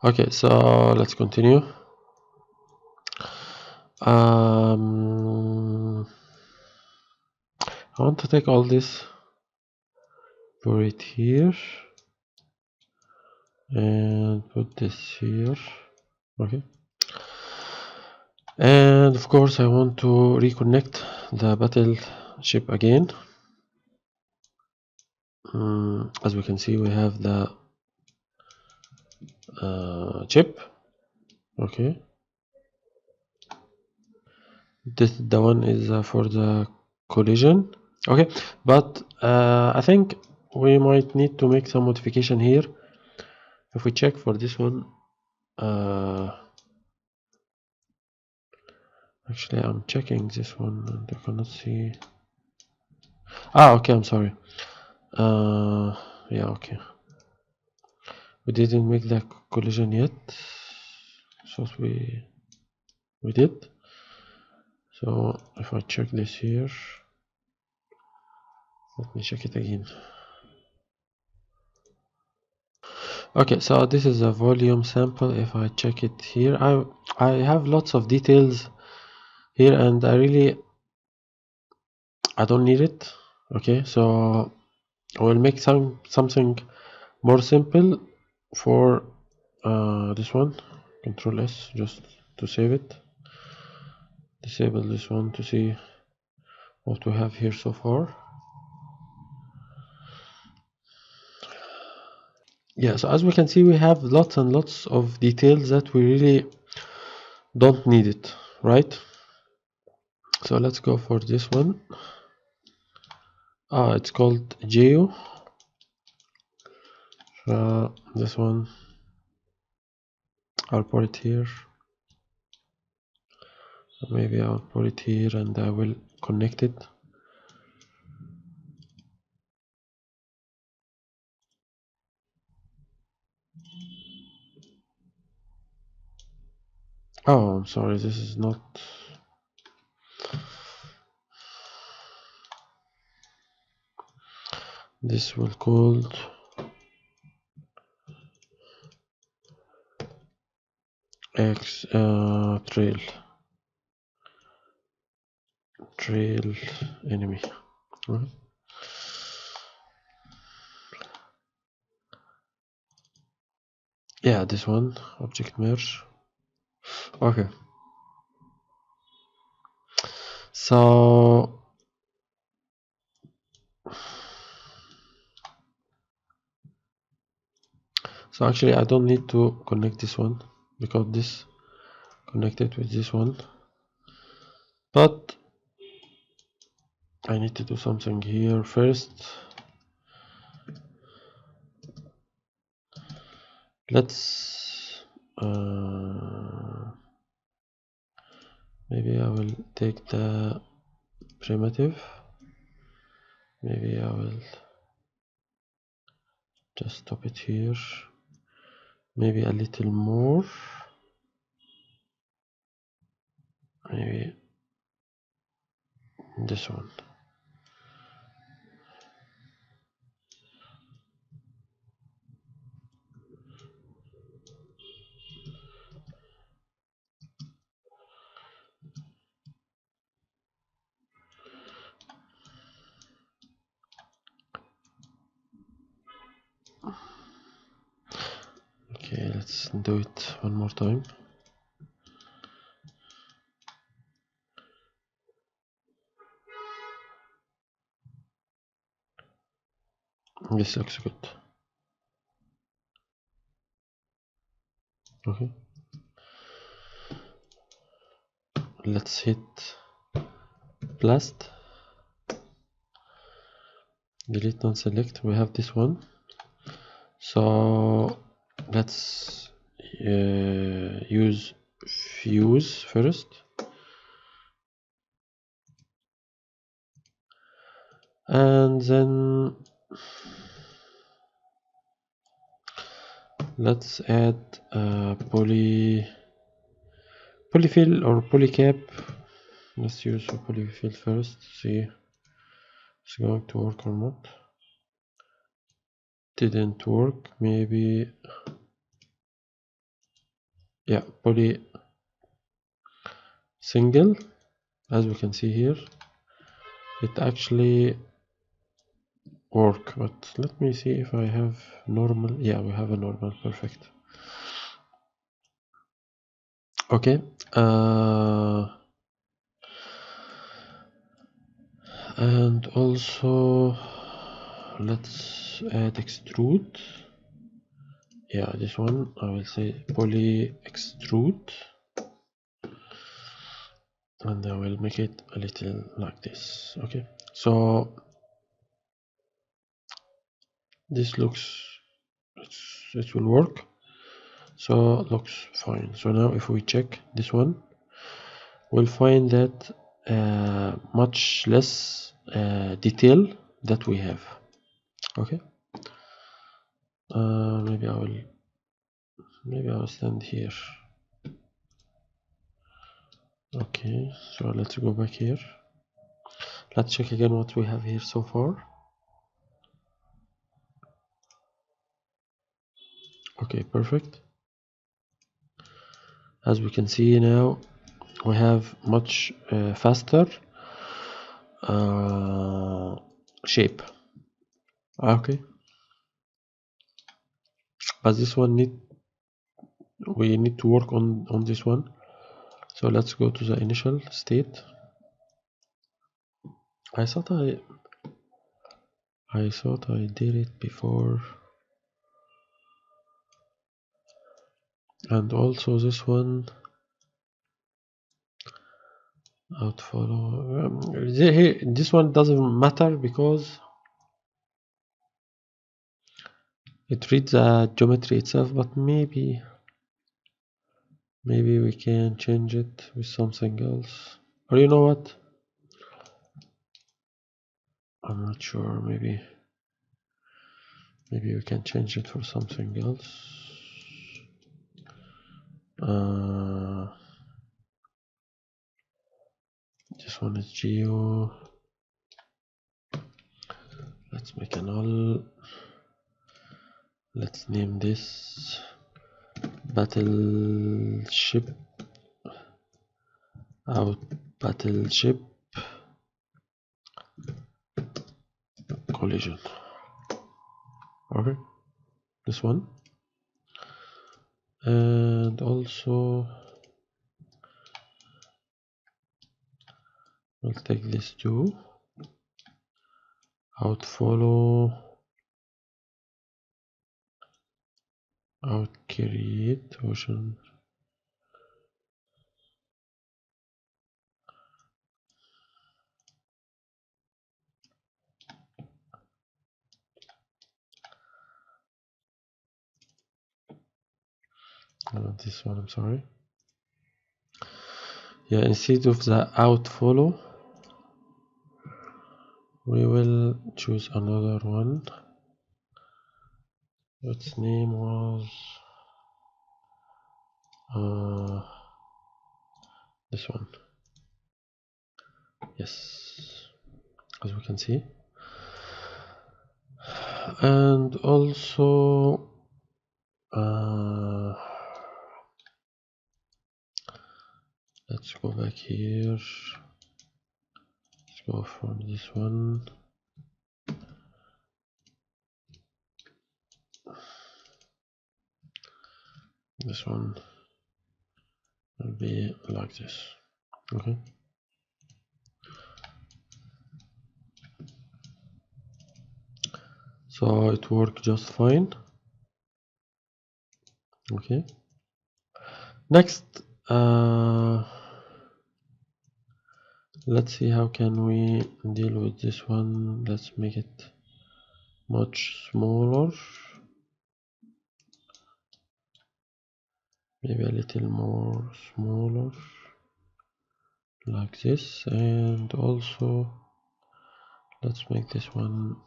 Okay, so let's continue. I want to take all this, put it here, and put this here. Okay. And of course I want to reconnect the battleship again. As we can see, we have the chip. Okay, the one is for the collision. Okay, but I think we might need to make some modification here. If we check for this one, actually I'm checking this one and I cannot see. Okay, I'm sorry. Yeah, okay, we didn't make the collision yet, so we did. So if I check this here, let me check it again. Okay, so this is a volume sample. If I check it here, I have lots of details here and I don't need it. Okay, so I will make something more simple for this one. Control S just to save it. Disable this one to see what we have here so far. Yeah, so as we can see, we have lots and lots of details that we really don't need it, right? So let's go for this one. It's called Geo. This one, I'll put it here. Maybe I'll put it here and I will connect it. Oh, I'm sorry, this is not. This will called X trail enemy. Right. Yeah, this one, object merge. Okay. So actually I don't need to connect this one because this connected with this one, but I need to do something here first. Let's maybe I will take the primitive. Maybe I will just stop it here. Maybe a little more. Maybe this one. Okay, let's do it one more time. This looks good. Okay. Let's hit blast. Delete non-select. We have this one. So let's use fuse first. And then let's add polyfill or polycap. Let's use polyfill first, see if it's going to work or not. Didn't work. Maybe yeah, poly single, as we can see here, it actually work. But let me see if I have normal. Yeah, we have a normal. Perfect. Okay. And also let's add extrude. Yeah, this one I will say poly extrude, and I will make it a little like this. Okay, so this looks, it will work, so looks fine. So now if we check this one, we'll find that much less detail that we have. Okay, maybe I'll stand here. Okay, so let's go back here. Let's check again what we have here so far. Okay, perfect. As we can see now, we have much faster shape. Okay, but this one we need to work on this one. So let's go to the initial state. I thought I did it before. And also this one outfollow. This one doesn't matter because it reads the geometry itself, but maybe we can change it with something else. Or you know what? I'm not sure. Maybe we can change it for something else. This one is geo. Let's make a null. Let's name this Battleship Battleship collision. Okay, this one. And also we'll take this too. Outfollow, outcreate ocean. This one, I'm sorry. Yeah, instead of the outfollow, we will choose another one. Its name was this one. Yes, as we can see. And also let's go back here. Let's go for this one. This one will be like this. Okay. So it worked just fine. Okay. Next, let's see how can we deal with this one. Let's make it much smaller. Maybe a little more smaller, like this. And also let's make this one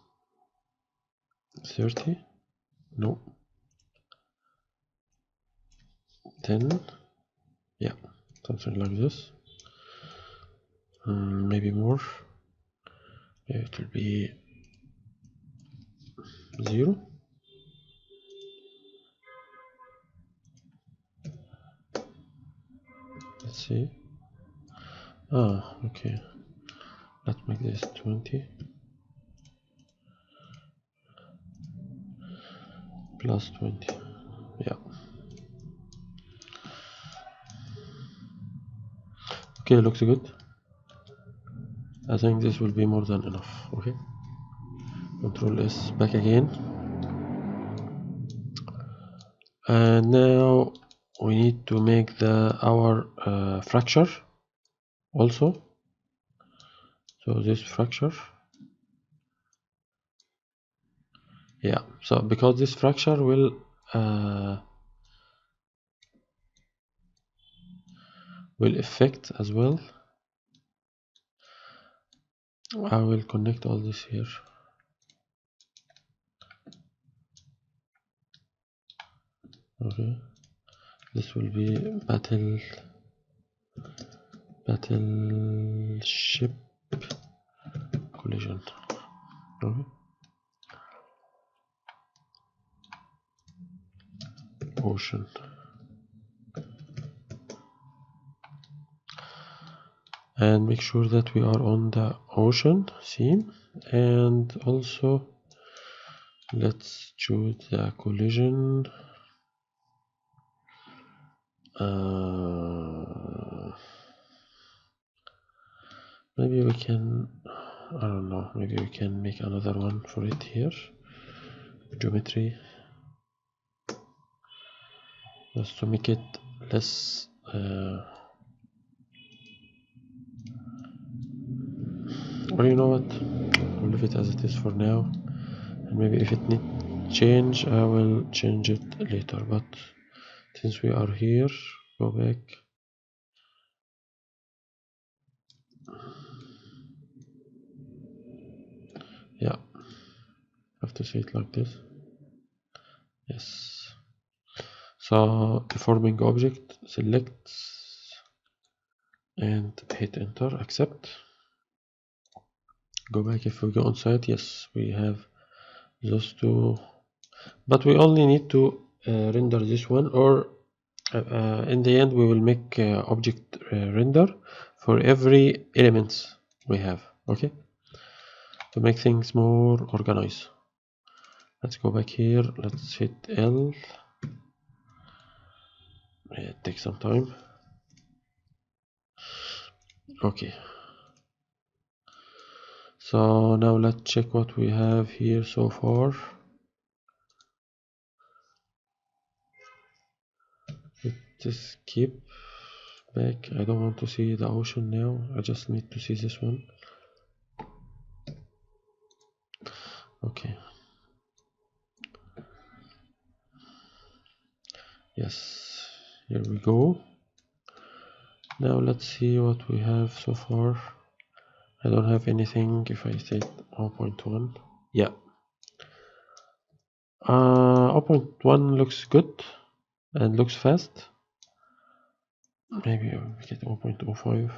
30. No, 10. Yeah, something like this. Maybe more. Yeah, it will be 0. see. Okay, let's make this 20 plus 20. Yeah, okay, looks good. I think this will be more than enough. Okay, Control S, back again, and now we need to make our fracture also. So this fracture, yeah, so because this fracture will affect as well. I will connect all this here. Okay, this will be battleship collision. Okay, ocean, and make sure that we are on the ocean scene, and also let's choose the collision. Maybe we can, I don't know, maybe we can make another one for it here. Geometry, just to make it less or you know what, I'll leave it as it is for now, and maybe if it needs change I will change it later, but since we are here, go back. Yeah, have to say it like this. Yes, so deforming object, select and hit enter, accept, go back. If we go on site, yes, we have those two, but we only need to render this one, or in the end we will make object render for every elements we have. Okay, to make things more organized, let's go back here, let's hit L. It takes some time. Okay, so now let's check what we have here so far. Just keep back, I don't want to see the ocean now, I just need to see this one. Okay, yes, here we go. Now let's see what we have so far. I don't have anything. If I say 0.1, yeah, 0.1 looks good and looks fast. Maybe we get 0.05,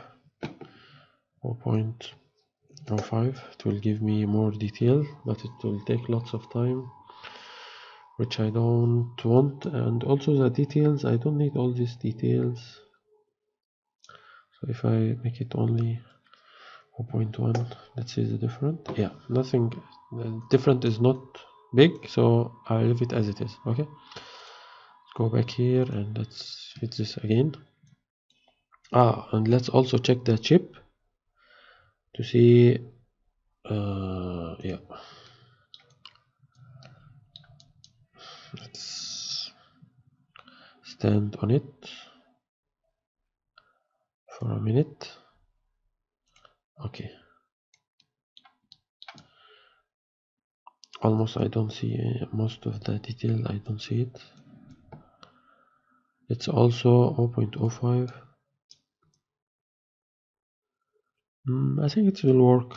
0.05. It will give me more detail, but it will take lots of time, which I don't want. And also the details, I don't need all these details. So if I make it only 0.1, let's see the difference. Yeah, nothing different is not big, so I'll leave it as it is. Okay, let's go back here and let's hit this again. And let's also check the chip to see yeah, let's stand on it for a minute. Okay, almost I don't see most of the detail, I don't see it. It's also 0.05. I think it will work.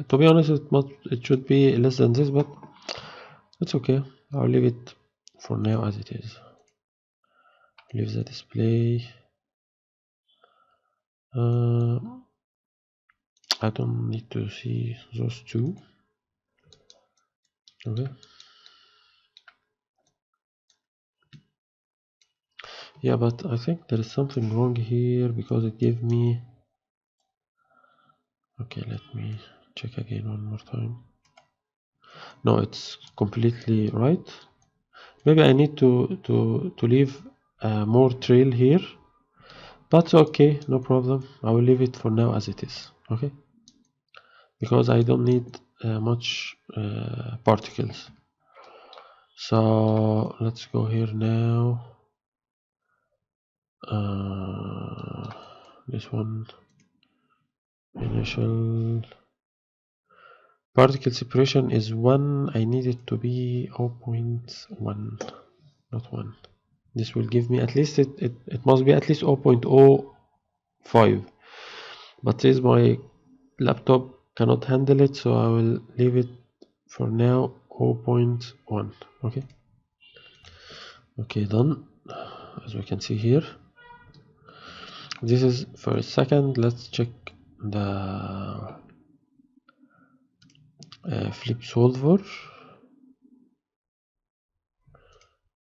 To be honest, it should be less than this, but it's okay. I'll leave it for now as it is. Leave the display. I don't need to see those two. Okay. Yeah, but I think there is something wrong here because it gave me. Okay, let me check again one more time. No, it's completely right. Maybe I need to leave more trail here, but okay, no problem. I will leave it for now as it is. Okay, because I don't need much particles. So let's go here now. This one, initial particle separation is 1. I need it to be 0.1, not 1. This will give me at least it must be at least 0.05, but since my laptop cannot handle it, so I will leave it for now 0.1. Okay, done. As we can see here, this is for a second. Let's check the flip solver.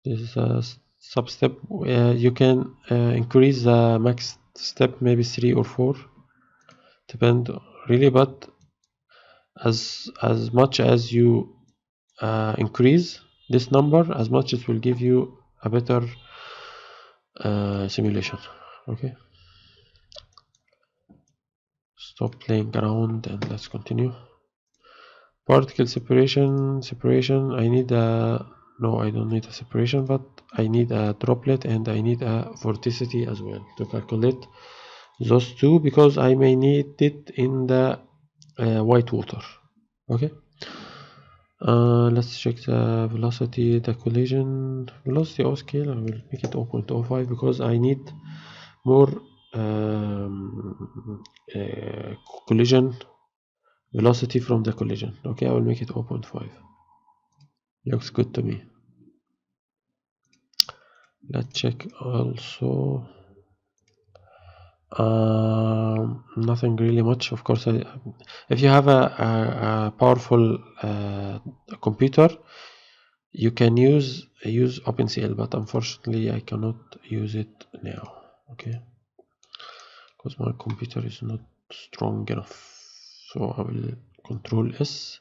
This is a sub step. You can increase the max step, maybe 3 or 4, depend really, but as much as you increase this number, as much it will give you a better simulation. Okay, stop playing around and let's continue. Particle separation. I need a, no, I don't need a separation, but I need a droplet and I need a vorticity as well to calculate those two, because I may need it in the white water. Okay, let's check the velocity, the collision velocity of scale. I will make it 0.05 because I need more collision velocity from the collision. Okay, I will make it 0.5. Looks good to me. Let's check also. Nothing really much, of course. If you have a powerful computer, you can use OpenCL, but unfortunately I cannot use it now. Okay, because my computer is not strong enough. So I will Control S